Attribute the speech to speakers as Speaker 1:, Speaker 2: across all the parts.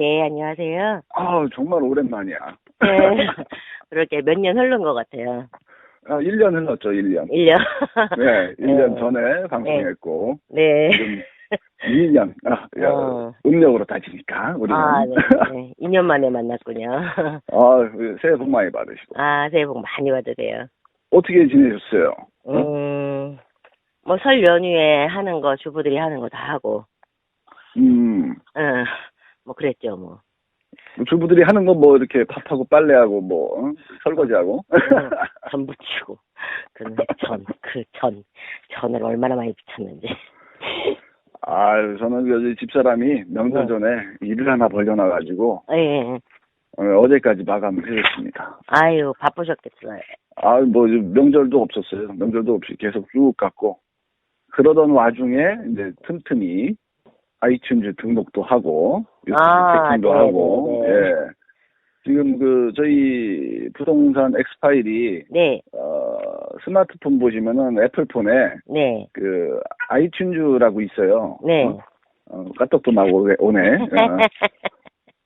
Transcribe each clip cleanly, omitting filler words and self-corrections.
Speaker 1: 네, 안녕하세요.
Speaker 2: 정말 오랜만이야.
Speaker 1: 네, 그렇게 몇 년 흐른 것 같아요.
Speaker 2: 1년 흘렀죠, 1년.
Speaker 1: 1년.
Speaker 2: 네, 1년
Speaker 1: 네,
Speaker 2: 전에 방송했고,
Speaker 1: 네.
Speaker 2: 지금 2년, 음력으로 따지니까, 우리는.
Speaker 1: 네. 2년 만에 만났군요.
Speaker 2: 새해 복 많이 받으시고.
Speaker 1: 새해 복 많이 받으세요.
Speaker 2: 어떻게 지내셨어요?
Speaker 1: 뭐 설 연휴에 하는 거, 주부들이 하는 거 다 하고. 뭐 그랬죠, 뭐.
Speaker 2: 주부들이 하는 거 뭐 이렇게 밥하고 빨래하고 뭐 설거지하고.
Speaker 1: 전 부치고. 전을 얼마나 많이 붙였는지.
Speaker 2: 저는 그 집사람이 명절 전에 일을 하나 벌려놔가지고.
Speaker 1: 예.
Speaker 2: 어제까지 마감을 해줬습니다.
Speaker 1: 아유, 바쁘셨겠어요.
Speaker 2: 뭐 명절도 없었어요. 명절도 없이 계속 쭉 갔고. 그러던 와중에 이제 틈틈이 아이튠즈 등록도 하고 유튜브 채팅도 하고. 예. 지금 저희 부동산 엑스파일이 스마트폰 보시면은 애플폰에 그 아이튠즈라고 있어요. 까똑도 나고 오네.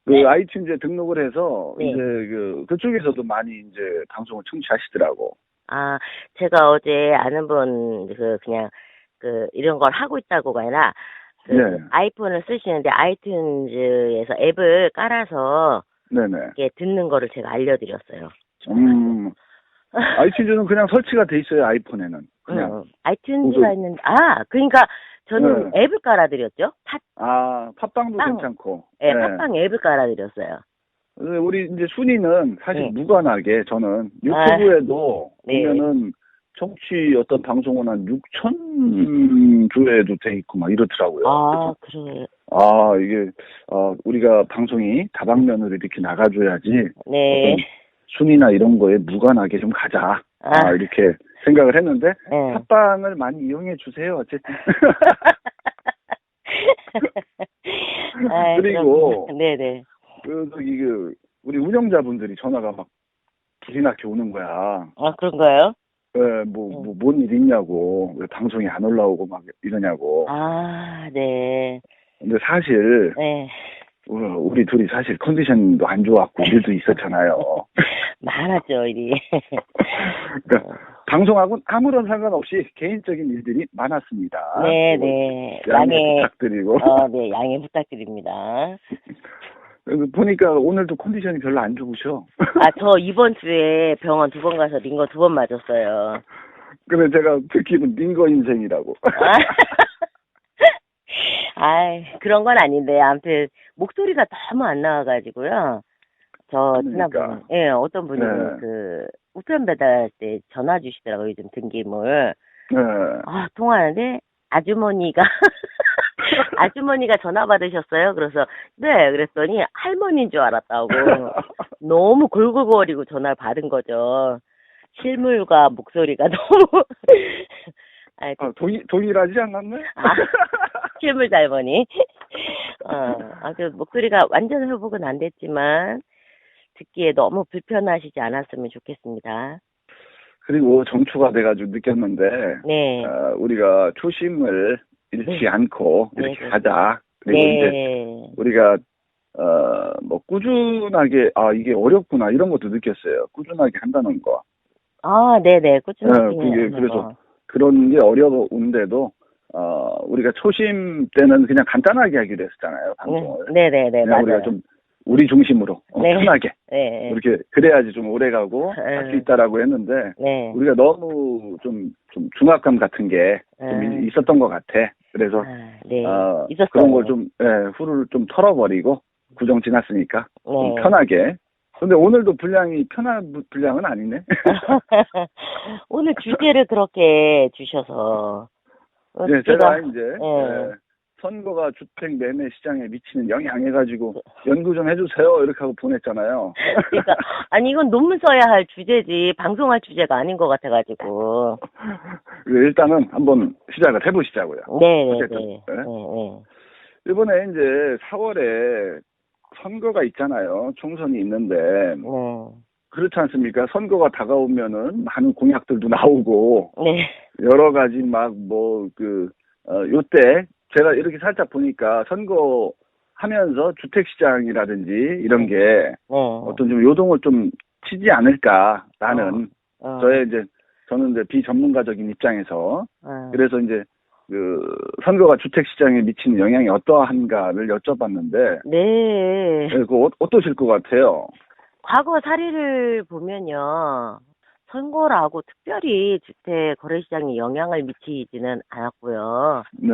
Speaker 2: 그 아이튠즈에 등록을 해서 이제 그쪽에서도 많이 이제 방송을 청취하시더라고.
Speaker 1: 제가 어제 아는 분 그냥 이런 걸 하고 있다고가 아니라 아이폰을 쓰시는데 아이튠즈에서 앱을 깔아서 이렇게 듣는 거를 제가 알려드렸어요.
Speaker 2: 아이튠즈는 그냥 설치가 돼 있어요, 아이폰에는. 그냥.
Speaker 1: 아이튠즈가 있는데, 그러니까 저는 앱을 깔아드렸죠.
Speaker 2: 팟빵도 괜찮고.
Speaker 1: 네, 팟빵 앱을 깔아드렸어요.
Speaker 2: 우리 이제 순위는 사실 무관하게 저는 유튜브에도 보면은 청취 어떤 방송은 한 6천 조회도 돼 있고 막 이렇더라고요.
Speaker 1: 그래요.
Speaker 2: 이게 우리가 방송이 다방면으로 이렇게 나가줘야지. 어떤 순위나 이런 거에 무관하게 좀 가자. 이렇게 생각을 했는데 팟빵을 많이 이용해 주세요. 어쨌든. 그리고 우리 운영자분들이 전화가 막 불이 나게 오는 거야.
Speaker 1: 그런가요?
Speaker 2: 뭔 일 있냐고, 왜 방송이 안 올라오고 막 이러냐고.
Speaker 1: 네.
Speaker 2: 근데 사실, 우리 둘이 사실 컨디션도 안 좋았고, 일도 있었잖아요.
Speaker 1: 많았죠, 일이.
Speaker 2: 그러니까, 방송하고는 아무런 상관없이 개인적인 일들이 많았습니다. 양해 부탁드리고.
Speaker 1: 양해 부탁드립니다.
Speaker 2: 보니까 오늘도 컨디션이 별로 안 좋으셔.
Speaker 1: 저 이번 주에 병원 2번 가서 링거 2번 맞았어요.
Speaker 2: 근데 제가 듣기는 링거 인생이라고.
Speaker 1: 그런 건 아닌데, 아무튼, 목소리가 너무 안 나와가지고요. 지난번에, 어떤 분이 우편 배달 때 전화 주시더라고요, 요즘 등기물. 통화하는데, 아주머니가 전화 받으셨어요? 그래서, 그랬더니, 할머니인 줄 알았다고. 너무 골골거리고 전화를 받은 거죠. 실물과 목소리가 너무.
Speaker 2: 동일하지 않았네?
Speaker 1: 실물 할머니. 목소리가 완전 회복은 안 됐지만, 듣기에 너무 불편하시지 않았으면 좋겠습니다.
Speaker 2: 그리고 정초가 돼가지고 느꼈는데, 우리가 초심을 잃지 않고 이렇게 가자. 그리고 이제 우리가 뭐 꾸준하게 이게 어렵구나 이런 것도 느꼈어요. 꾸준하게 한다는 거.
Speaker 1: 꾸준하게.
Speaker 2: 그래서 그런 게 어려운데도 우리가 초심 때는 그냥 간단하게 하기로 했었잖아요, 방송을.
Speaker 1: 맞아요.
Speaker 2: 우리가 좀 우리 중심으로 편하게 이렇게 그래야지 좀 오래가고 할 수 있다라고 했는데 우리가 너무 좀 중압감 같은 게 좀 있었던 것 같아. 그래서 그런 걸 좀 후를 좀 털어버리고 구정 지났으니까 좀 편하게. 근데 오늘도 분량이 편한 분량은 아니네.
Speaker 1: 오늘 주제를 그렇게 주셔서.
Speaker 2: 제가 이제 선거가 주택 매매 시장에 미치는 영향해가지고 연구 좀 해주세요 이렇게 하고 보냈잖아요.
Speaker 1: 그러니까 이건 논문 써야 할 주제지 방송할 주제가 아닌 것 같아가지고.
Speaker 2: 일단은 한번 시작을 해보시자고요. 이번에 이제 4월에 선거가 있잖아요. 총선이 있는데 그렇지 않습니까? 선거가 다가오면은 많은 공약들도 나오고 여러 가지 막 요때 제가 이렇게 살짝 보니까 선거 하면서 주택시장이라든지 이런 게 어떤 좀 요동을 좀 치지 않을까라는 저는 이제 비전문가적인 입장에서 그래서 이제 그 선거가 주택시장에 미치는 영향이 어떠한가를 여쭤봤는데 네. 그 어떠실 것 같아요?
Speaker 1: 과거 사례를 보면요. 선거라고 특별히 주택 거래시장에 영향을 미치지는 않았고요. 네.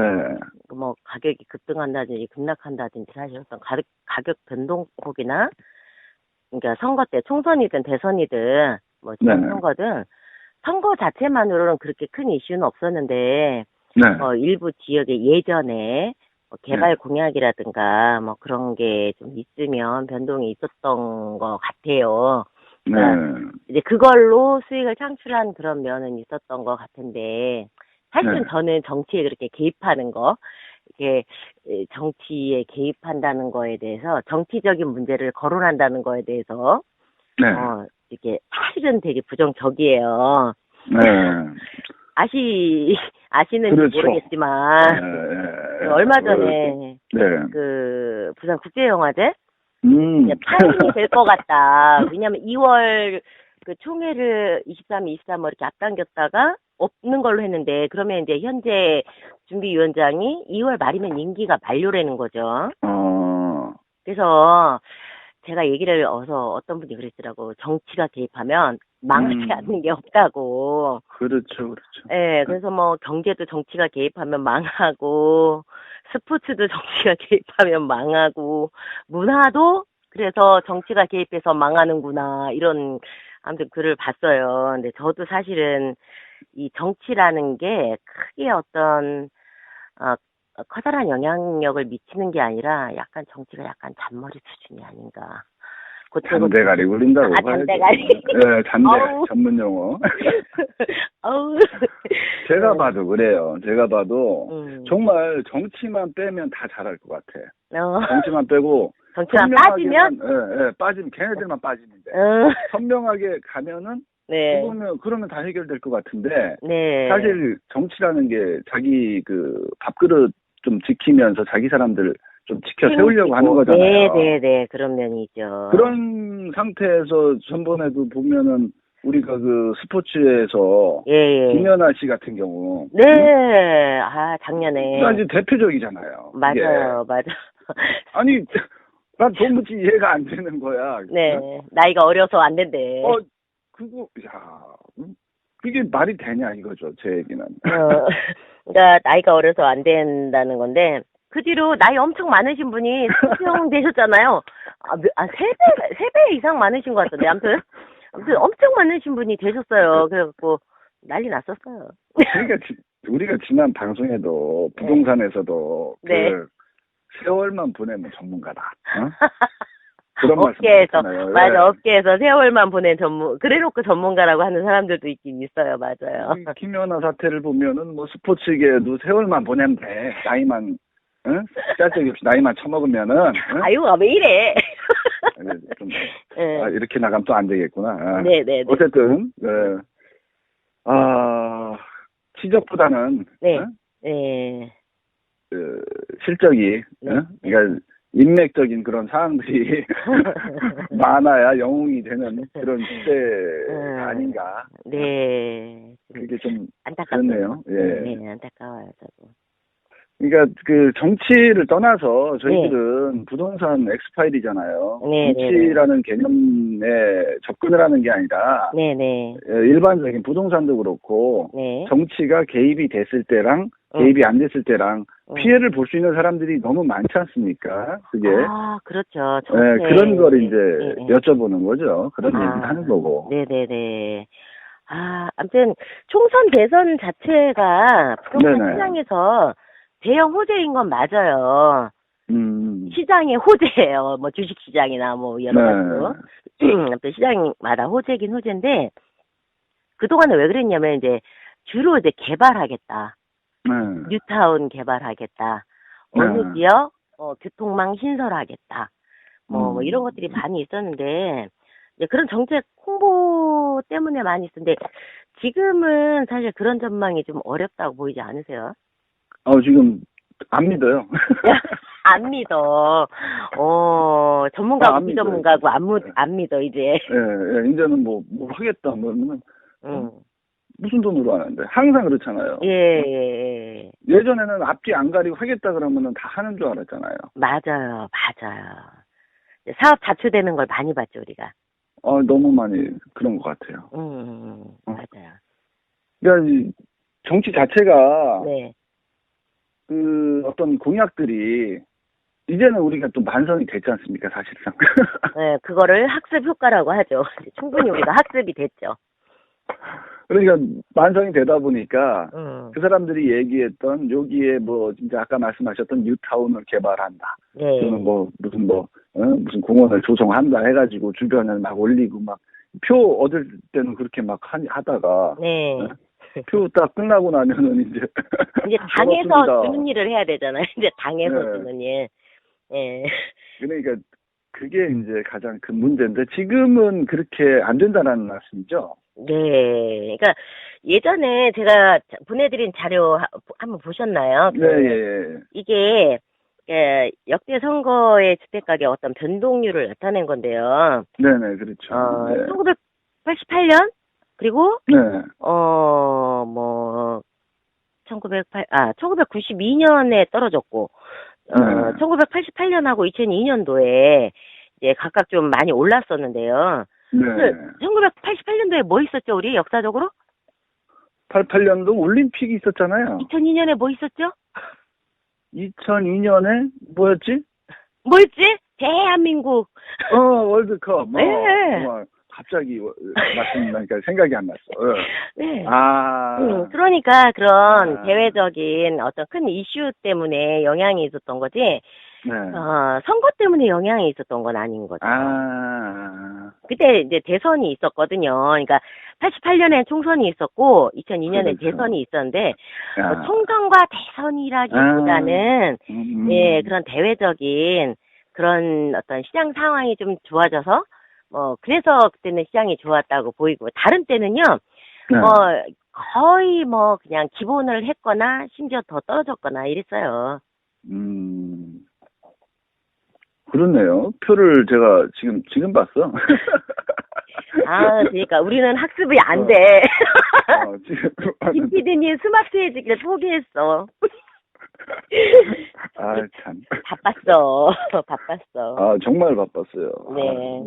Speaker 1: 뭐 가격이 급등한다든지 급락한다든지 사실 어떤 가격 변동폭이나 그러니까 선거 때 총선이든 대선이든 뭐 선거든 선거 자체만으로는 그렇게 큰 이슈는 없었는데 일부 지역에 예전에 뭐 개발 공약이라든가 뭐 그런 게 좀 있으면 변동이 있었던 것 같아요. 그러니까 이제 그걸로 수익을 창출한 그런 면은 있었던 것 같은데 사실은 저는 정치에 그렇게 개입하는 거 이렇게 정치에 개입한다는 거에 대해서 정치적인 문제를 거론한다는 거에 대해서 이렇게 사실은 되게 부정적이에요. 아시는지 그렇죠. 모르겠지만 얼마 전에 그 부산 국제영화제 파행이 될 것 같다. 왜냐면 2월 그 총회를 23, 24 뭐 이렇게 앞당겼다가 없는 걸로 했는데 그러면 이제 현재 준비위원장이 2월 말이면 임기가 만료라는 거죠. 그래서 제가 얘기를 어떤 분이 그랬더라고. 정치가 개입하면 망하지 않는 게 없다고.
Speaker 2: 그렇죠.
Speaker 1: 네, 그래서 뭐 경제도 정치가 개입하면 망하고 스포츠도 정치가 개입하면 망하고 문화도 그래서 정치가 개입해서 망하는구나 이런 아무튼 글을 봤어요. 근데 저도 사실은 이 정치라는 게 크게 어떤 커다란 영향력을 미치는 게 아니라 약간 정치가 약간 잔머리 수준이 아닌가.
Speaker 2: 잔대가리 굴린다고.
Speaker 1: 잔대가리.
Speaker 2: 네, 잔대가리 전문 용어. 제가 봐도 그래요. 제가 봐도 정말 정치만 빼면 다 잘할 것 같아. 정치만 빼고
Speaker 1: 정치만 빠지면?
Speaker 2: 빠지면 걔네들만 빠지는데 선명하게 가면은 그러면 다 해결될 것 같은데 사실 정치라는 게 자기 그 밥그릇 좀 지키면서 자기 사람들 좀 지켜 세우려고 하는 거잖아요.
Speaker 1: 네, 그런 면이 있죠.
Speaker 2: 그런 상태에서 전번에도 보면은 우리가 그 스포츠에서 김연아 씨 같은 경우
Speaker 1: 작년에
Speaker 2: 아주 대표적이잖아요.
Speaker 1: 맞아요.
Speaker 2: 아니 난 도무지 이해가 안 되는 거야.
Speaker 1: 네, 나이가 어려서 안 된대.
Speaker 2: 그게 말이 되냐 이거죠, 제 얘기는.
Speaker 1: 그러니까 나이가 어려서 안 된다는 건데 그 뒤로 나이 엄청 많으신 분이 수용되셨잖아요. 3배 이상 많으신 것 같던데. 아무튼 엄청 많으신 분이 되셨어요. 그래갖고 난리 났었어요.
Speaker 2: 그러니까 우리가 지난 방송에도 부동산에서도 그 세월만 보내면 전문가다. 그런
Speaker 1: 업계에서 맞아. 업계에서 세월만 보낸 그래놓고 전문가라고 하는 사람들도 있긴 있어요. 맞아요.
Speaker 2: 김연아 사태를 보면은 뭐 스포츠계에도 세월만 보내면 돼. 나이만 짤데기 없이 나이만 처먹으면은.
Speaker 1: 아유, 왜 이래?
Speaker 2: 좀, 이렇게 나가면 또 안 되겠구나.
Speaker 1: 네.
Speaker 2: 어쨌든, 시적보다는, 그, 실적이, 그러니까, 인맥적인 그런 사항들이 많아야 영웅이 되는 그런 시대가 아닌가.
Speaker 1: 네.
Speaker 2: 그게 좀 안타깝네요.
Speaker 1: 네, 안타까워요, 저도.
Speaker 2: 그러니까 그 정치를 떠나서 저희들은 부동산 엑스파일이잖아요. 정치라는 개념에 접근을 하는 게 아니라 일반적인 부동산도 그렇고 정치가 개입이 됐을 때랑 개입이 안 됐을 때랑 피해를 볼 수 있는 사람들이 너무 많지 않습니까? 그게
Speaker 1: 그렇죠.
Speaker 2: 그런 걸 이제 여쭤보는 거죠. 그런 얘기를 하는 거고.
Speaker 1: 네네네. 아무튼 총선 대선 자체가 부동산 시장에서 대형 호재인 건 맞아요. 시장의 호재예요. 뭐 주식 시장이나 뭐 여러 가지로. 또 시장마다 호재긴 호재인데 그동안은 왜 그랬냐면 이제 주로 이제 개발하겠다. 뉴타운 개발하겠다. 어느 지역 교통망 신설하겠다. 뭐 이런 것들이 많이 있었는데 이제 그런 정책 홍보 때문에 많이 있었는데 지금은 사실 그런 전망이 좀 어렵다고 보이지 않으세요?
Speaker 2: 지금 안 믿어요.
Speaker 1: 안 믿어. 전문가고 비전문가고 안 믿어, 이제.
Speaker 2: 예, 이제는 뭐 하겠다, 그러면은. 무슨 돈으로 하는데? 항상 그렇잖아요.
Speaker 1: 예.
Speaker 2: 예전에는 앞뒤 안 가리고 하겠다 그러면은 다 하는 줄 알았잖아요.
Speaker 1: 맞아요. 사업 자초되는 걸 많이 봤죠, 우리가.
Speaker 2: 너무 많이 그런 것 같아요.
Speaker 1: 맞아요.
Speaker 2: 그러니까 정치 자체가
Speaker 1: 네.
Speaker 2: 그 어떤 공약들이 이제는 우리가 또 만성이 됐지 않습니까, 사실상.
Speaker 1: 네, 그거를 학습 효과라고 하죠. 충분히 우리가 학습이 됐죠.
Speaker 2: 그러니까 만성이 되다 보니까 그 사람들이 얘기했던 여기에 뭐 진짜 아까 말씀하셨던 뉴타운을 개발한다.
Speaker 1: 네.
Speaker 2: 또는 무슨 공원을 조성한다 해가지고 주변을 막 올리고 막 표 얻을 때는 그렇게 막 하다가
Speaker 1: 네.
Speaker 2: 표 딱 끝나고 나면은 이제
Speaker 1: 당에서 주는 일을 해야 되잖아요. 이제 당에서 주는 일. 예.
Speaker 2: 그러니까 그게 이제 가장 큰 문제인데 지금은 그렇게 안 된다는 말씀이죠?
Speaker 1: 네. 그러니까 예전에 제가 보내드린 자료 한번 보셨나요?
Speaker 2: 네.
Speaker 1: 이게 역대 선거의 주택가격 어떤 변동률을 나타낸 건데요.
Speaker 2: 네네, 그렇죠.
Speaker 1: 1988년 그리고 1992년에 떨어졌고 1988년하고 2002년도에 이제 각각 좀 많이 올랐었는데요.
Speaker 2: 네.
Speaker 1: 1988년도에 뭐 있었죠, 우리 역사적으로?
Speaker 2: 88년도 올림픽이 있었잖아요.
Speaker 1: 2002년에 뭐 있었죠?
Speaker 2: 2002년에 뭐였지?
Speaker 1: 대한민국.
Speaker 2: 월드컵.
Speaker 1: 네.
Speaker 2: 갑자기 말씀나니까 생각이 안 났어.
Speaker 1: 네.
Speaker 2: 그러니까
Speaker 1: 그런 대외적인 어떤 큰 이슈 때문에 영향이 있었던 거지.
Speaker 2: 네.
Speaker 1: 선거 때문에 영향이 있었던 건 아닌 거죠. 그때 이제 대선이 있었거든요. 그러니까 88년에 총선이 있었고 2002년에
Speaker 2: 그렇죠.
Speaker 1: 대선이 있었는데 총선과 대선이라기보다는 예, 그런 대외적인 그런 어떤 시장 상황이 좀 좋아져서 그래서 그때는 시장이 좋았다고 보이고 다른 때는요. 거의 그냥 기본을 했거나 심지어 더 떨어졌거나 이랬어요.
Speaker 2: 그렇네요. 표를 제가 지금 봤어.
Speaker 1: 그러니까 우리는 학습이 안 돼. 김 PD님 스마트 해지기를 포기했어.
Speaker 2: 참.
Speaker 1: 바빴어.
Speaker 2: 정말 바빴어요.
Speaker 1: 네.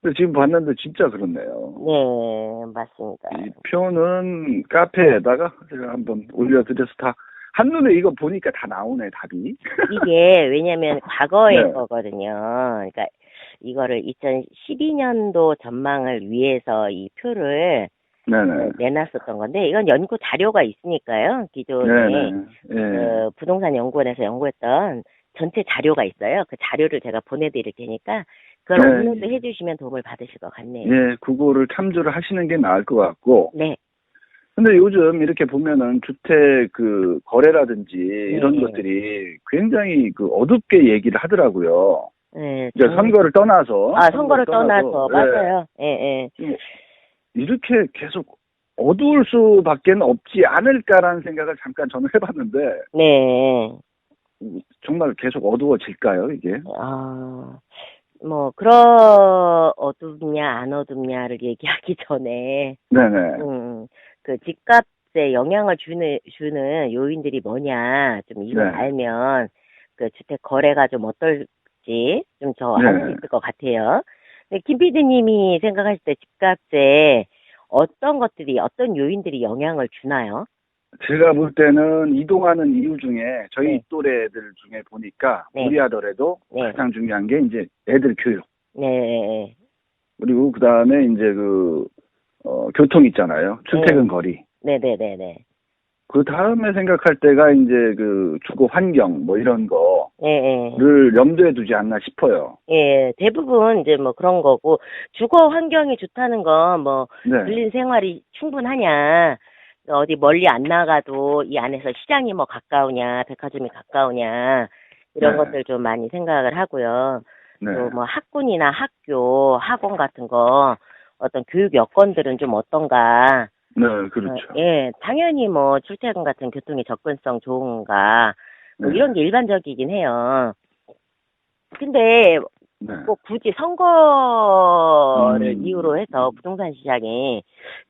Speaker 2: 근데 지금 봤는데 진짜 그렇네요.
Speaker 1: 네, 맞습니다.
Speaker 2: 이 표는 카페에다가 제가 한번 올려드려서 다 한눈에 이거 보니까 다 나오네, 답이.
Speaker 1: 이게 왜냐면 과거의 거거든요. 그러니까 이거를 2012년도 전망을 위해서 이 표를 내놨었던 건데 이건 연구 자료가 있으니까요. 기존에 부동산 연구원에서 연구했던 전체 자료가 있어요. 그 자료를 제가 보내드릴 테니까 그걸 업로드 해주시면 도움을 받으실 것 같네요.
Speaker 2: 네, 그거를 참조를 하시는 게 나을 것 같고.
Speaker 1: 네.
Speaker 2: 근데 요즘 이렇게 보면은 주택 거래라든지 이런 것들이 굉장히 어둡게 얘기를 하더라고요.
Speaker 1: 네.
Speaker 2: 이제 선거를 떠나서.
Speaker 1: 선거를 떠나서. 맞아요. 예.
Speaker 2: 이렇게 계속 어두울 수밖에 없지 않을까라는 생각을 잠깐 저는 해봤는데.
Speaker 1: 네.
Speaker 2: 정말 계속 어두워질까요, 이게?
Speaker 1: 어둡냐, 안 어둡냐를 얘기하기 전에.
Speaker 2: 네네.
Speaker 1: 그 집값에 영향을 주는 요인들이 뭐냐, 좀 이걸 알면, 그 주택 거래가 좀 어떨지, 좀 더 알 수 있을 것 같아요. 근데 김 PD님이 생각하실 때 집값에 어떤 요인들이 영향을 주나요?
Speaker 2: 제가 볼 때는 이동하는 이유 중에 저희 또래들 중에 보니까 무리하더라도 가장 중요한 게 이제 애들 교육.
Speaker 1: 네.
Speaker 2: 그리고 그 다음에 이제 교통 있잖아요. 출퇴근 거리.
Speaker 1: 네네네네.
Speaker 2: 그 다음에 생각할 때가 이제 주거 환경 이런 거를 염두에 두지 않나 싶어요.
Speaker 1: 예, 대부분 이제 그런 거고 주거 환경이 좋다는 건 불린 생활이 충분하냐. 어디 멀리 안 나가도 이 안에서 시장이 가까우냐, 백화점이 가까우냐, 이런 것들 좀 많이 생각을 하고요. 또 학군이나 학교, 학원 같은 거, 어떤 교육 여건들은 좀 어떤가.
Speaker 2: 네, 그렇죠.
Speaker 1: 당연히 출퇴근 같은 교통의 접근성 좋은가, 이런 게 일반적이긴 해요. 근데 뭐 굳이 선거를 이유로 해서 부동산 시장에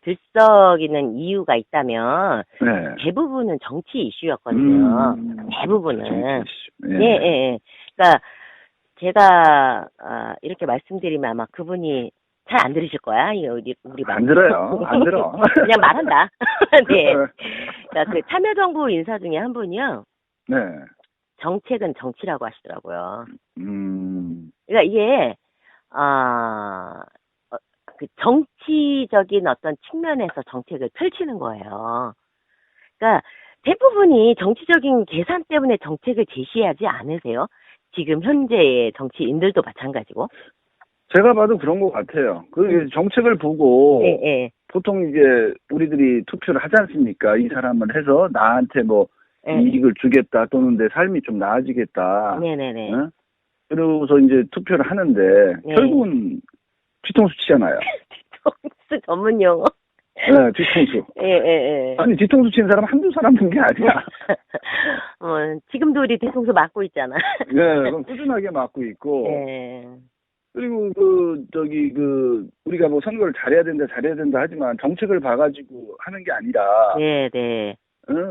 Speaker 1: 들썩이는 이유가 있다면 대부분은 정치 이슈였거든요. 대부분은. 예. 그러니까 제가 이렇게 말씀드리면 아마 그분이 잘 안 들으실 거야. 우리
Speaker 2: 안 들어요. 안 들어.
Speaker 1: 그냥 말한다. 네. 그러니까 그 참여정부 인사 중에 한 분이요.
Speaker 2: 네.
Speaker 1: 정책은 정치라고 하시더라고요. 그러니까 이게 그 정치적인 어떤 측면에서 정책을 펼치는 거예요. 그러니까 대부분이 정치적인 계산 때문에 정책을 제시하지 않으세요? 지금 현재의 정치인들도 마찬가지고.
Speaker 2: 제가 봐도 그런 것 같아요. 그 정책을 보고 보통 이제 우리들이 투표를 하지 않습니까? 이 사람을 해서 나한테 뭐 이익을 주겠다 또는 내 삶이 좀 나아지겠다.
Speaker 1: 네네네.
Speaker 2: 응? 그러고서 이제 투표를 하는데 결국은 뒤통수 치잖아요.
Speaker 1: 뒤통수 전문 용어?
Speaker 2: 네, 뒤통수.
Speaker 1: 예.
Speaker 2: 아니, 뒤통수 치는 사람 한두 사람 본 게 아니야.
Speaker 1: 지금도 우리 뒤통수 맞고 있잖아.
Speaker 2: 네, 그럼 꾸준하게 맞고 있고. 그리고 우리가 뭐 선거를 잘해야 된다 하지만 정책을 봐가지고 하는 게 아니라.
Speaker 1: 네.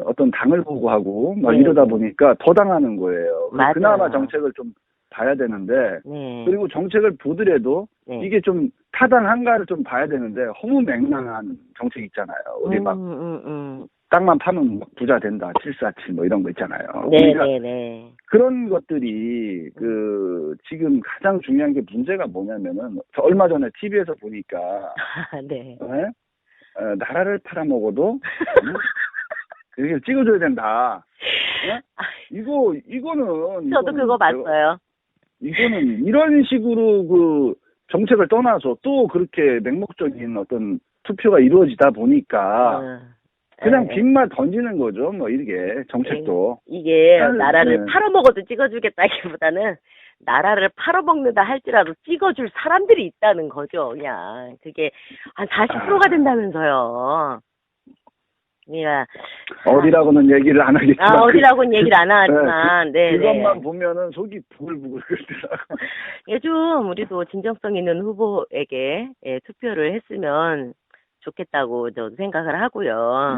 Speaker 2: 어떤 당을 보고 하고, 막 이러다 보니까 더 당하는 거예요.
Speaker 1: 맞아요.
Speaker 2: 그나마 정책을 좀 봐야 되는데. 그리고 정책을 보더라도 이게 좀 타당한가를 좀 봐야 되는데 허무맹랑한 정책 있잖아요. 우리 막 땅만 파면 막 부자 된다, 747 뭐 이런 거 있잖아요.
Speaker 1: 네네네.
Speaker 2: 그런 것들이 지금 가장 중요한 게 문제가 뭐냐면은 저 얼마 전에 TV에서 보니까 나라를 팔아먹어도 그게 찍어줘야 된다. 이거는
Speaker 1: 저도 그거 봤어요.
Speaker 2: 이거는 이런 식으로 정책을 떠나서 또 그렇게 맹목적인 어떤 투표가 이루어지다 보니까 그냥 빈말 던지는 거죠. 뭐 이게 정책도.
Speaker 1: 이게 나라를 팔아먹어도 찍어주겠다기보다는 나라를 팔아먹는다 할지라도 찍어줄 사람들이 있다는 거죠. 그냥 그게 한 40%가 된다면서요. 그러니까
Speaker 2: 어디라고는 얘기를 안 하겠지만
Speaker 1: 어디라고는 얘기를 안 하지만
Speaker 2: 그것만 보면은 속이 부글부글 끓더라고.
Speaker 1: 요즘 우리도 진정성 있는 후보에게 투표를 했으면 좋겠다고 저도 생각을 하고요.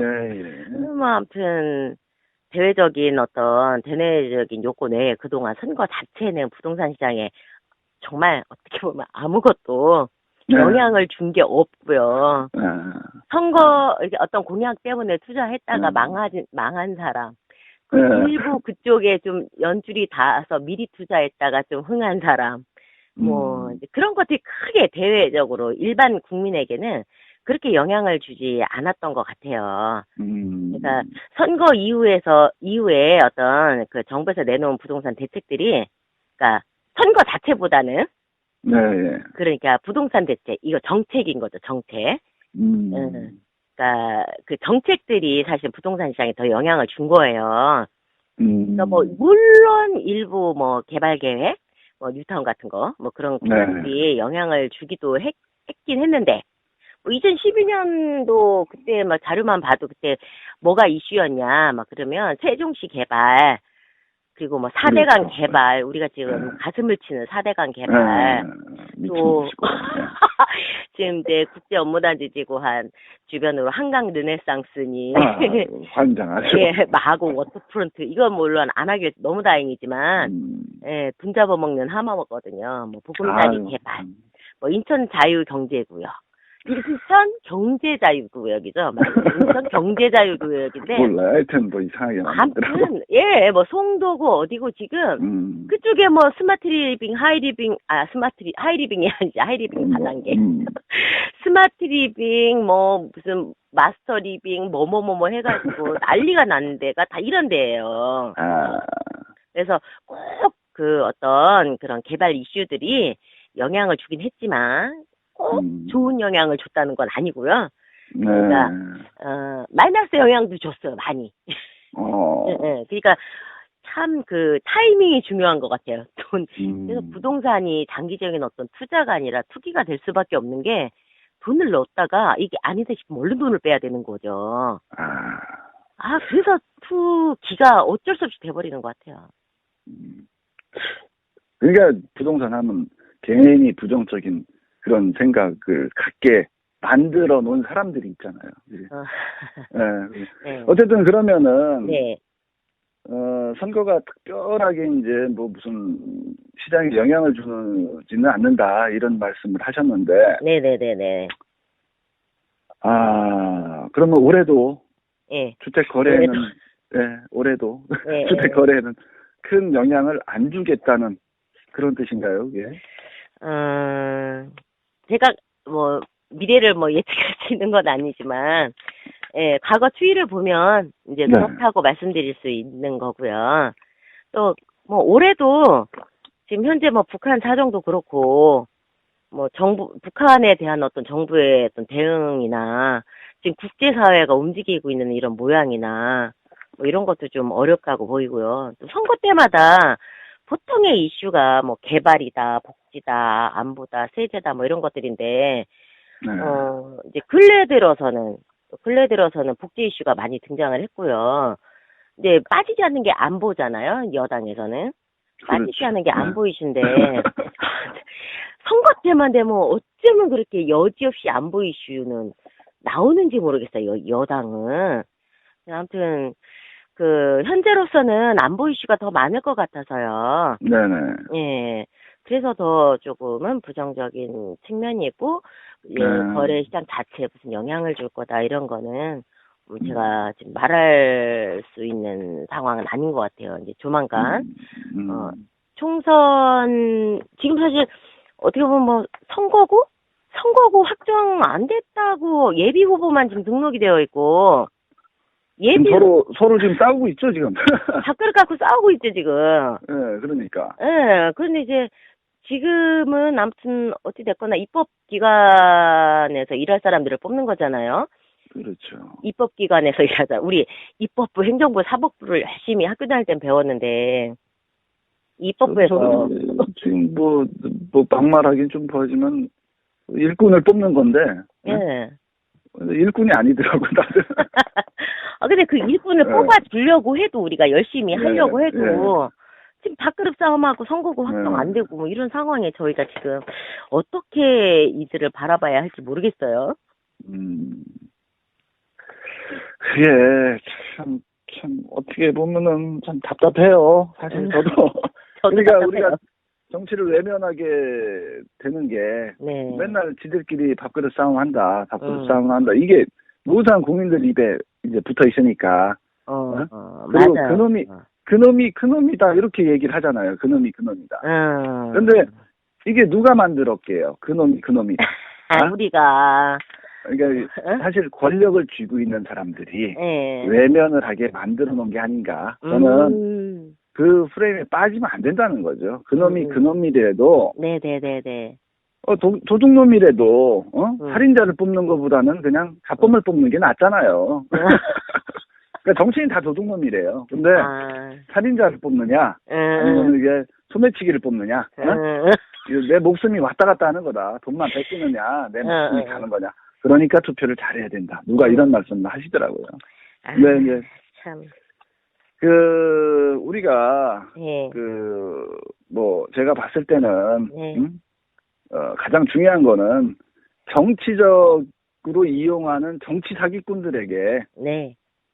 Speaker 1: 뭐 아무튼 대내적인 요건 외에 그동안 선거 자체는 부동산 시장에 정말 어떻게 보면 아무것도 영향을 준 게 없고요. 선거 어떤 공약 때문에 투자했다가 망한 사람, 일부 그쪽에 좀 연줄이 닿아서 미리 투자했다가 좀 흥한 사람, 뭐 그런 것들이 크게 대외적으로 일반 국민에게는 그렇게 영향을 주지 않았던 것 같아요. 그러니까 선거 이후에 어떤 그 정부에서 내놓은 부동산 대책들이, 그러니까 선거 자체보다는 그러니까 부동산 대책, 이거 정책인 거죠, 정책. 그러니까 그 정책들이 사실 부동산 시장에 더 영향을 준 거예요. 그러니까 뭐 물론 일부 뭐 개발 계획, 뭐 뉴타운 같은 거, 뭐 그런 것들이 영향을 주기도 했긴 했는데, 뭐 2012년도 그때 막 자료만 봐도 그때 뭐가 이슈였냐, 막 그러면 세종시 개발, 그리고 뭐 4대강 개발, 우리가 지금 가슴을 치는 4대강 개발, 또 지금 이제 국제 업무단지 지구 한 주변으로 한강 르네상스니
Speaker 2: 환장하죠.
Speaker 1: 마하고 워터프론트, 이건 물론 안 하길 너무 다행이지만 돈 잡아먹는 하마거든요. 뭐 보금자리 개발, 뭐 인천 자유경제구역, 인천 경제자유구역이죠. 인천 경제자유구역인데.
Speaker 2: 몰라요. 하여튼 뭐 이상하게 나오더라고.
Speaker 1: 아무튼, 뭐 송도구 어디고 지금, 그쪽에 뭐 스마트리빙, 하이리빙이 아니지, 하이리빙 4단계. 스마트리빙, 뭐 무슨 마스터리빙, 뭐뭐뭐뭐 해가지고 난리가 나는 데가 다 이런 데예요. 그래서 꼭 그 어떤 그런 개발 이슈들이 영향을 주긴 했지만, 꼭 좋은 영향을 줬다는 건 아니고요. 그러니까 마이너스 영향도 줬어요, 많이. 그러니까 참 그 타이밍이 중요한 것 같아요. 그래서 부동산이 장기적인 어떤 투자가 아니라 투기가 될 수밖에 없는 게, 돈을 넣었다가 이게 아니다 싶으면 얼른 돈을 빼야 되는 거죠. 그래서 투기가 어쩔 수 없이 돼버리는 것 같아요.
Speaker 2: 그러니까 부동산 하면 개인이 부정적인 그런 생각을 갖게 만들어 놓은 사람들이 있잖아요. 네. 네. 어쨌든 그러면은
Speaker 1: 네.
Speaker 2: 선거가 특별하게 이제 뭐 무슨 시장에 영향을 주지는 않는다 이런 말씀을 하셨는데.
Speaker 1: 네네네네.
Speaker 2: 그러면 올해도
Speaker 1: 네.
Speaker 2: 주택 거래에는 올해도 네. 주택 거래에는 큰 영향을 안 주겠다는 그런 뜻인가요? 예.
Speaker 1: 제가 뭐 미래를 뭐 예측할 수 있는 건 아니지만, 예, 과거 추이를 보면 이제 그렇다고 말씀드릴 수 있는 거고요. 또 뭐 올해도 지금 현재 뭐 북한 사정도 그렇고, 뭐 북한에 대한 어떤 정부의 어떤 대응이나 지금 국제사회가 움직이고 있는 이런 모양이나 뭐 이런 것도 좀 어렵다고 보이고요. 또 선거 때마다 보통의 이슈가 뭐 개발이다, 복지다, 안보다, 세제다 뭐 이런 것들인데, 이제 근래 들어서는 복지 이슈가 많이 등장을 했고요. 이제 빠지지 않는 게 안보잖아요. 여당에서는. 빠지지 않는 게 안보 이슈인데, 선거 때만 되면 어쩌면 그렇게 여지없이 안보 이슈는 나오는지 모르겠어요. 여당은. 아무튼, 현재로서는 안보 이슈가 더 많을 것 같아서요.
Speaker 2: 네네.
Speaker 1: 예. 그래서 더 조금은 부정적인 측면이고, 예, 거래 시장 자체에 무슨 영향을 줄 거다, 이런 거는, 제가 지금 말할 수 있는 상황은 아닌 것 같아요. 이제 조만간. 총선, 지금 사실, 어떻게 보면 뭐, 선거구 확정 안 됐다고 예비 후보만 지금 등록이 되어 있고,
Speaker 2: 지금 서로 지금 싸우고 있죠, 지금.
Speaker 1: 밥그릇 갖고 싸우고 있죠, 지금.
Speaker 2: 네, 그러니까.
Speaker 1: 네, 그런데 이제, 지금은 아무튼, 어찌됐거나 입법기관에서 일할 사람들을 뽑는 거잖아요.
Speaker 2: 그렇죠.
Speaker 1: 입법기관에서 일하자. 우리 입법부, 행정부, 사법부를 열심히 학교 다닐 땐 배웠는데, 입법부에서.
Speaker 2: 지금 뭐, 막말하긴 좀 보지만, 일꾼을 뽑는 건데.
Speaker 1: 네.
Speaker 2: 일꾼이 아니더라고, 다들.
Speaker 1: 근데 그 일꾼을 뽑아주려고 해도, 우리가 열심히 하려고 해도, 지금 밥그릇 싸움하고 선거구 확정 안 되고, 뭐 이런 상황에 저희가 지금 어떻게 이들을 바라봐야 할지 모르겠어요.
Speaker 2: 그게 참, 어떻게 보면은 참 답답해요. 사실 저도. 그러니까 답답해요. 우리가 정치를 외면하게 되는 게 맨날 지들끼리 밥그릇 싸움한다, 싸움한다. 이게 모든 국민들 입에 이제 붙어 있으니까. 그리고
Speaker 1: 맞아요.
Speaker 2: 그놈이다 이렇게 얘기를 하잖아요. 그놈이다. 그런데 이게 누가 만들었게요? 그놈이다.
Speaker 1: 우리가.
Speaker 2: 그러니까 사실 권력을 쥐고 있는 사람들이 외면을 하게 만들어 놓은 게 아닌가. 저는 그 프레임에 빠지면 안 된다는 거죠. 그놈이라도.
Speaker 1: 네네네네.
Speaker 2: 도둑놈이라도, 살인자를 뽑는 것보다는 그냥 자범을 뽑는 게 낫잖아요. 그러니까 정치인 다 도둑놈이래요. 근데 살인자를 뽑느냐, 아니면 이게 소매치기를 뽑느냐, 내 목숨이 왔다 갔다 하는 거다. 돈만 뺏기느냐, 내 목숨이 가는 거냐. 그러니까 투표를 잘해야 된다. 누가 이런 말씀을 하시더라고요. 근데 이제
Speaker 1: 참.
Speaker 2: 우리가 제가 봤을 때는 가장 중요한 거는 정치적으로 이용하는 정치 사기꾼들에게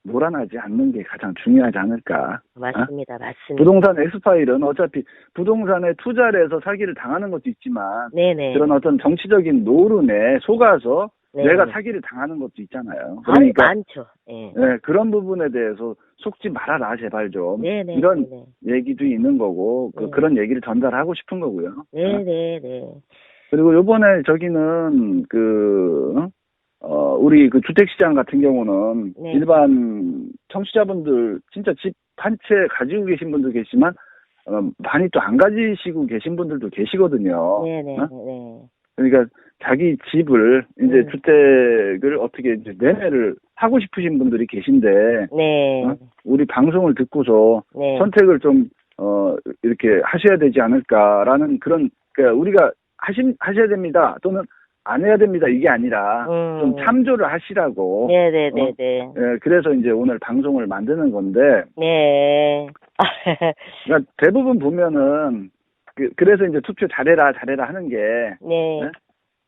Speaker 2: 몰아나지 않는 게 가장 중요하지 않을까.
Speaker 1: 맞습니다. 맞습니다.
Speaker 2: 부동산 엑스파일은 어차피 부동산에 투자를 해서 사기를 당하는 것도 있지만 그런 어떤 정치적인 노름에 속아서 내가 사기를 당하는 것도 있잖아요. 그러니까
Speaker 1: 많죠.
Speaker 2: 그런 부분에 대해서 속지 말아라 제발 좀. 이런 얘기도 있는 거고 그런 얘기를 전달하고 싶은 거고요. 그리고 요번에 저기는 우리 주택시장 같은 경우는 일반 청취자분들 진짜 집 한 채 가지고 계신 분도 계시지만 많이 또 안 가지시고 계신 분들도 계시거든요. 그러니까 자기 집을 이제 주택을 어떻게 이제 매매를 하고 싶으신 분들이 계신데 우리 방송을 듣고서 선택을 좀 이렇게 하셔야 되지 않을까라는 그런 그러니까 우리가 하셔야 됩니다 또는 안 해야 됩니다 이게 아니라 좀 참조를 하시라고 그래서 이제 오늘 방송을 만드는 건데 그러니까 대부분 보면은 그래서 이제 투표 잘해라 하는 게.
Speaker 1: 네.
Speaker 2: 네?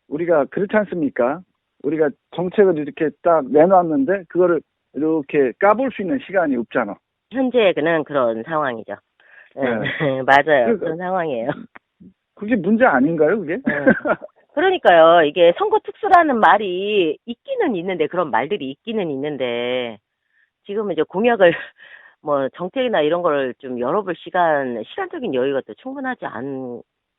Speaker 2: 우리가 그렇지 않습니까? 우리가 정책을 이렇게 딱 내놨는데, 그거를 이렇게 까볼 수 있는 시간이 없잖아.
Speaker 1: 현재는 그런 상황이죠. 네. 맞아요. 그런 상황이에요.
Speaker 2: 그게 문제 아닌가요, 그게?
Speaker 1: 그러니까요. 이게 선거 특수라는 말이 있기는 있는데, 그런 말들이 있기는 있는데, 지금은 이제 공약을, 뭐, 정책이나 이런 걸 좀 열어볼 시간적인 여유가 또 충분하지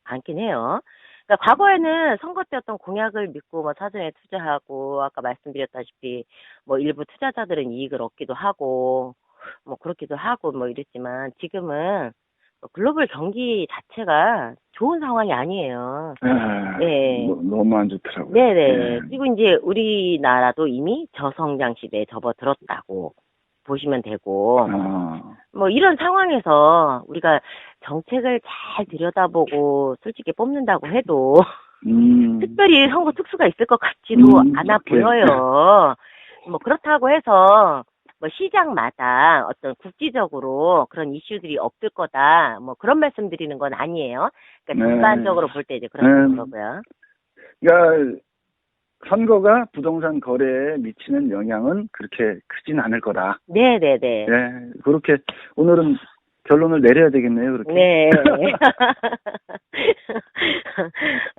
Speaker 1: 않긴 해요. 그러니까 과거에는 선거 때 어떤 공약을 믿고 뭐 사전에 투자하고, 아까 말씀드렸다시피, 뭐 일부 투자자들은 이익을 얻기도 하고, 뭐 그렇기도 하고 뭐 이랬지만, 지금은 글로벌 경기 자체가 좋은 상황이 아니에요.
Speaker 2: 네. 너무 안 좋더라고요.
Speaker 1: 네네. 네. 그리고 이제 우리나라도 이미 저성장 시대에 접어들었다고 보시면 되고, 뭐 이런 상황에서 우리가 정책을 잘 들여다보고 솔직히 뽑는다고 해도, 특별히 선거 특수가 있을 것 같지도 않아 보여요. 뭐 그렇다고 해서, 뭐 시장마다 어떤 국지적으로 그런 이슈들이 없을 거다, 뭐 그런 말씀 드리는 건 아니에요. 그러니까 전반적으로 볼 때 이제 그런 거고요.
Speaker 2: 그러니까 선거가 부동산 거래에 미치는 영향은 그렇게 크진 않을 거다.
Speaker 1: 네네네.
Speaker 2: 네, 그렇게 오늘은 결론을 내려야 되겠네요, 그렇게.
Speaker 1: 네.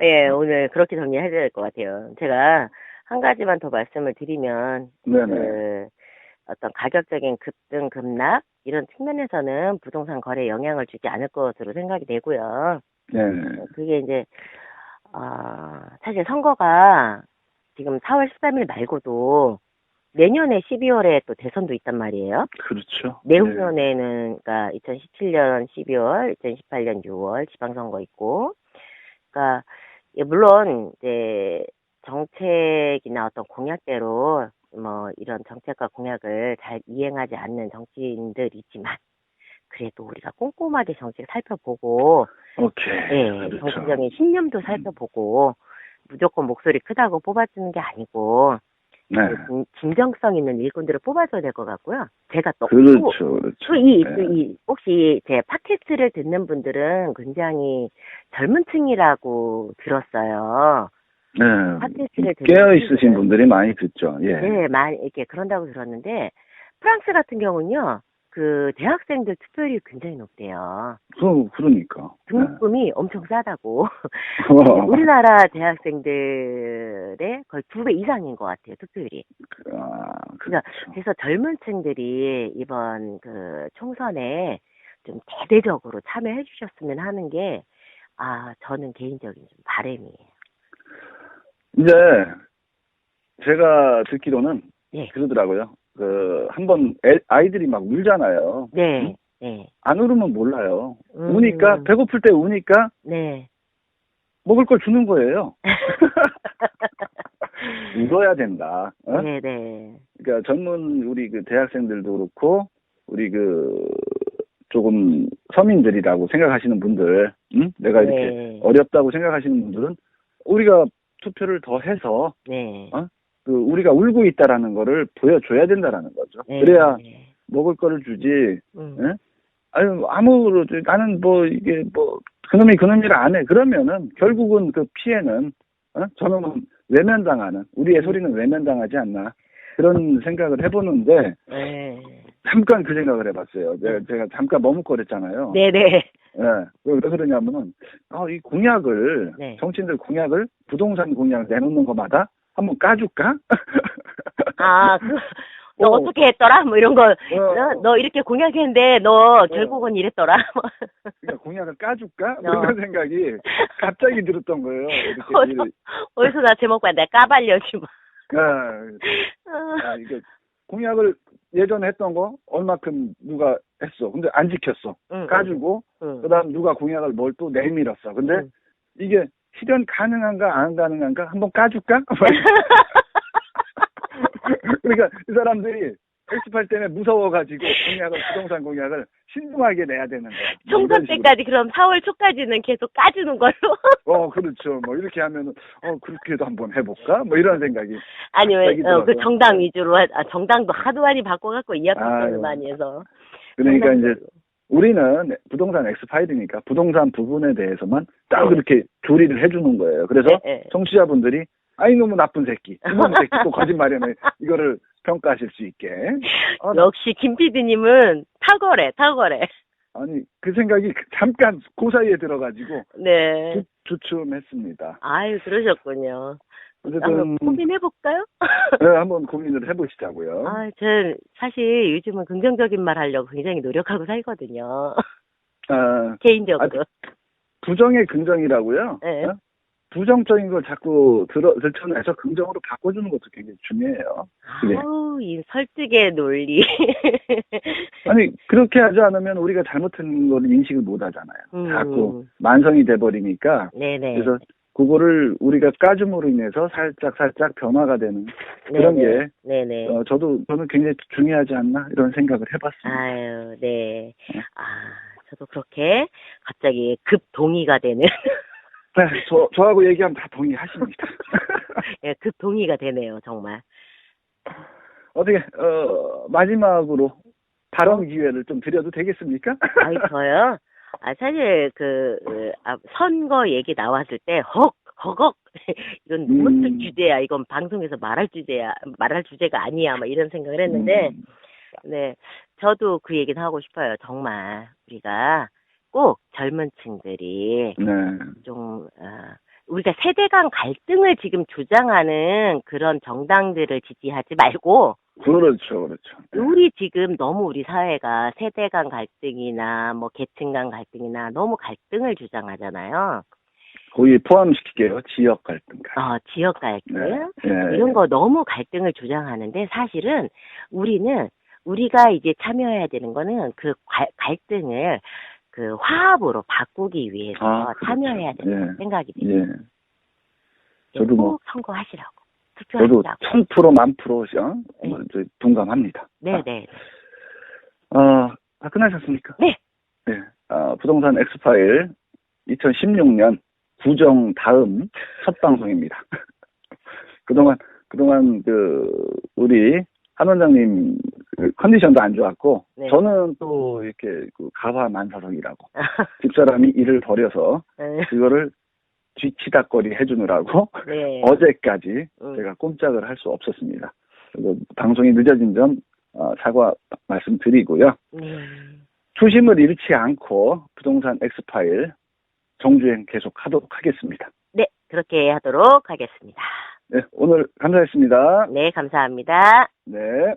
Speaker 1: 예, 오늘 그렇게 정리해야 될 것 같아요. 제가 한 가지만 더 말씀을 드리면, 어떤 가격적인 급등, 급락, 이런 측면에서는 부동산 거래에 영향을 주지 않을 것으로 생각이 되고요.
Speaker 2: 네.
Speaker 1: 그게 이제, 사실 선거가 지금 4월 13일 말고도 내년에 12월에 또 대선도 있단 말이에요.
Speaker 2: 그렇죠.
Speaker 1: 내후년에는, 그러니까 2017년 12월, 2018년 6월 지방선거 있고, 그러니까, 물론, 이제, 정책이나 어떤 공약대로 뭐 이런 정책과 공약을 잘 이행하지 않는 정치인들이지만 그래도 우리가 꼼꼼하게 정책 살펴보고
Speaker 2: 그렇죠.
Speaker 1: 정치적인 신념도 살펴보고 무조건 목소리 크다고 뽑아주는 게 아니고 진정성 있는 일꾼들을 뽑아줘야 될 것 같고요. 제가 또
Speaker 2: 그렇죠.
Speaker 1: 혹시 제 팟캐스트를 듣는 분들은 굉장히 젊은 층이라고 들었어요.
Speaker 2: 네. 깨어 있으신 분들이 많이 듣죠. 예.
Speaker 1: 네, 많이 이렇게 그런다고 들었는데 프랑스 같은 경우는요, 그 대학생들 투표율이 굉장히 높대요.
Speaker 2: 그러니까.
Speaker 1: 등록금이 엄청 싸다고. 우리나라 대학생들의 거의 2배 이상인 것 같아요, 투표율이. 그래서 젊은 층들이 이번 그 총선에 좀 대대적으로 참여해 주셨으면 하는 게, 저는 개인적인 좀 바람이에요.
Speaker 2: 이제 제가 듣기로는 그러더라고요. 한번 아이들이 막 울잖아요.
Speaker 1: 네.
Speaker 2: 안 울으면 몰라요. 우니까 배고플 때 우니까 먹을 걸 주는 거예요. 울어야 된다.
Speaker 1: 네네.
Speaker 2: 그러니까 젊은 우리 그 대학생들도 그렇고 우리 그 조금 서민들이라고 생각하시는 분들, 내가 이렇게 어렵다고 생각하시는 분들은 우리가 투표를 더 해서 우리가 울고 있다라는 거를 보여줘야 된다라는 거죠. 그래야 먹을 거를 주지. 나는 뭐 이게 뭐 그놈이 그놈 일 안 해. 그러면은 결국은 그 피해는 저놈은 외면당하는, 우리의 소리는 외면당하지 않나, 그런 생각을 해보는데 잠깐 그 생각을 해봤어요. 제가 잠깐 머뭇거렸잖아요.
Speaker 1: 네네.
Speaker 2: 왜 그러냐면은 이 공약을 정치인들 공약을 부동산 공약 내놓는 거마다 한번 까줄까?
Speaker 1: 너 어떻게 했더라? 뭐 이런 거. 너 이렇게 공약했는데 너 결국은 이랬더라.
Speaker 2: 그러니까 공약을 까줄까? 이런 생각이 갑자기 들었던 거예요.
Speaker 1: 어디서 나 제목 봐. 내가 까발려지 뭐.
Speaker 2: 이게 공약을 예전에 했던 거 얼마큼 누가 했어. 근데 안 지켰어. 까주고 그다음 누가 공약을 뭘 또 내밀었어. 근데 이게 실현 가능한가 안 가능한가 한번 까줄까? 그러니까 이 사람들이 게시판 때문에 무서워가지고 부동산 공약을 신중하게 내야 되는 거야.
Speaker 1: 총선 때까지 그럼 4월 초까지는 계속 까주는 걸로?
Speaker 2: 그렇죠. 뭐 이렇게 하면은 그렇게도 한번 해볼까? 뭐 이런 생각이.
Speaker 1: 아니면 그 정당 위주로 정당도 하도 많이 바꿔갖고 이합집산을 많이 해서.
Speaker 2: 그러니까 이제 우리는 부동산 엑스파일이니까 부동산 부분에 대해서만 딱 이렇게 조리를 해주는 거예요. 그래서 청취자분들이 아이 너무 나쁜 새끼, 이놈 새끼 또 거짓말이네 이거를 평가하실 수 있게.
Speaker 1: 역시 김 PD님은 탁월해.
Speaker 2: 아니 그 생각이 잠깐 그 사이에 들어가지고
Speaker 1: 네.
Speaker 2: 주춤했습니다.
Speaker 1: 아유 그러셨군요. 한번 고민해볼까요?
Speaker 2: 네, 한번 고민을 해보시자고요.
Speaker 1: 전 사실 요즘은 긍정적인 말 하려고 굉장히 노력하고 살거든요. 개인적으로.
Speaker 2: 부정의 긍정이라고요?
Speaker 1: 네.
Speaker 2: 부정적인 걸 자꾸 들춰내서 긍정으로 바꿔주는 것도 굉장히 중요해요.
Speaker 1: 이 설득의 논리.
Speaker 2: 아니, 그렇게 하지 않으면 우리가 잘못한 걸 인식을 못 하잖아요. 자꾸 만성이 돼버리니까.
Speaker 1: 네네.
Speaker 2: 그래서 그거를 우리가 까줌으로 인해서 살짝 변화가 되는 그런 게 저는 굉장히 중요하지 않나 이런 생각을 해봤습니다.
Speaker 1: 아유, 네. 저도 그렇게 갑자기 급 동의가 되는.
Speaker 2: 네, 저하고 얘기하면 다 동의하십니다.
Speaker 1: 예, 급 동의가 되네요, 정말.
Speaker 2: 어떻게 마지막으로 발언 기회를 좀 드려도 되겠습니까?
Speaker 1: 저요? 사실 선거 얘기 나왔을 때 허걱 이건 무슨 주제야, 이건 방송에서 말할 주제가 아니야, 막 이런 생각을 했는데 네, 저도 그 얘기는 하고 싶어요. 정말 우리가 꼭 젊은 층들이 좀 우리가 세대 간 갈등을 지금 주장하는 그런 정당들을 지지하지 말고
Speaker 2: 그렇죠.
Speaker 1: 우리 지금 너무 우리 사회가 세대 간 갈등이나 뭐 계층 간 갈등이나 너무 갈등을 주장하잖아요.
Speaker 2: 거기 포함시킬게요. 지역 갈등.
Speaker 1: 지역 갈등. 이런 거 너무 갈등을 주장하는데 사실은 우리가 이제 참여해야 되는 거는 그 갈등을 그 화합으로 바꾸기 위해서 참여해야 된다는 생각이 듭니다.
Speaker 2: 저도
Speaker 1: 꼭 선거하시라고. 투표하시라고.
Speaker 2: 저도 1000% 동감합니다.
Speaker 1: 네네.
Speaker 2: 다 끝나셨습니까?
Speaker 1: 네.
Speaker 2: 네. 부동산 엑스파일 2016년 구정 다음 첫 방송입니다. 그동안 우리 한 원장님 컨디션도 안 좋았고 저는 또 이렇게 가화만사성이라고 집사람이 일을 벌여서 그거를 뒤치다거리 해주느라고 어제까지 제가 꼼짝을 할 수 없었습니다. 그리고 방송이 늦어진 점 사과 말씀드리고요. 초심을 잃지 않고 부동산 엑스파일 정주행 계속하도록 하겠습니다.
Speaker 1: 네, 그렇게 하도록 하겠습니다.
Speaker 2: 네, 오늘 감사했습니다.
Speaker 1: 네, 감사합니다.
Speaker 2: 네.